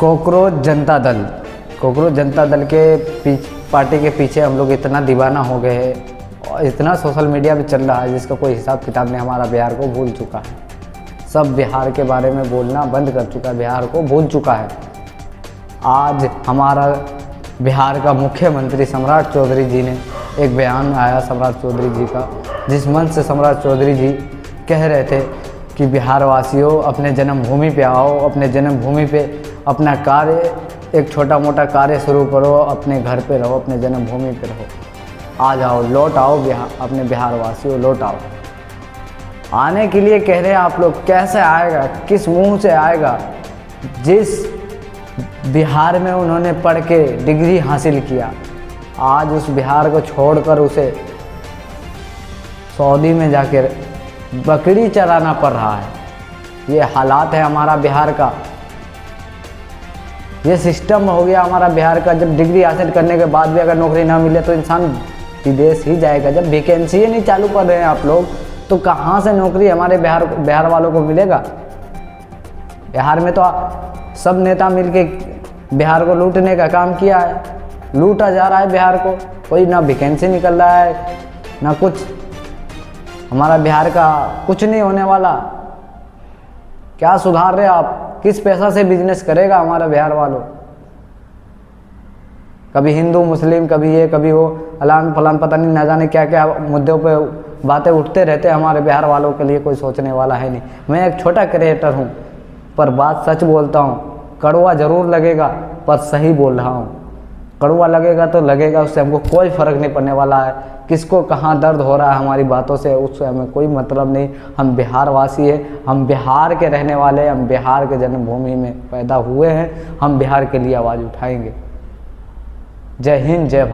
Cockroach Janata Dal, cockroach Janata Dal के party के पीछे हम लोग इतना दीवाना हो गए हैं और इतना सोशल मीडिया पे चल रहा है जिसका कोई हिसाब किताब नहीं। हमारा बिहार को भूल चुका है, सब बिहार के बारे में बोलना बंद कर चुका है, बिहार को भूल चुका है। आज हमारा बिहार का मुख्यमंत्री सम्राट चौधरी जी ने एक बयान आया सम्राट चौधरी जी का, जिस मंच से सम्राट चौधरी जी कह रहे थे कि बिहार वासियों अपने जन्मभूमि पे आओ, अपने जन्मभूमि पे अपना कार्य, एक छोटा मोटा कार्य शुरू करो, अपने घर पे रहो, अपने जन्मभूमि पे रहो। आ जाओ, लौट आओ बिहार, अपने बिहार वासियों लौट आओ। आने के लिए कह रहे हैं आप लोग, कैसे आएगा, किस मुंह से आएगा? जिस बिहार में उन्होंने पढ़ के डिग्री हासिल किया, आज उस बिहार को छोड़कर उसे सऊदी में जाकर बकरी चराना पड़ रहा है। ये हालात है हमारा बिहार का, ये सिस्टम हो गया हमारा बिहार का। जब डिग्री हासिल करने के बाद भी अगर नौकरी ना मिले तो इंसान विदेश ही जाएगा। जब वैकेंसी नहीं चालू कर रहे हैं आप लोग, तो कहाँ से नौकरी हमारे बिहार वालों को मिलेगा? बिहार में तो सब नेता मिलके बिहार को लूटने का काम किया है, लूटा जा रहा है बिहार को। कोई ना वैकेंसी निकल रहा है ना कुछ, हमारा बिहार का कुछ नहीं होने वाला। क्या सुधार रहे आप? किस पैसा से बिजनेस करेगा हमारा बिहार वालों? कभी हिंदू मुस्लिम, कभी ये कभी वो, अलान फलान, पता नहीं ना जाने क्या क्या मुद्दों पे बातें उठते रहते हैं। हमारे बिहार वालों के लिए कोई सोचने वाला है नहीं। मैं एक छोटा क्रिएटर हूँ, पर बात सच बोलता हूँ। कड़वा ज़रूर लगेगा पर सही बोल रहा हूँ। कड़वा लगेगा तो लगेगा, उससे हमको कोई फ़र्क नहीं पड़ने वाला है। किसको कहाँ दर्द हो रहा है हमारी बातों से, उससे हमें कोई मतलब नहीं। हम बिहार वासी हैं, हम बिहार के रहने वाले हैं, हम बिहार के जन्मभूमि में पैदा हुए हैं। हम बिहार के लिए आवाज़ उठाएंगे। जय हिंद, जय भारत।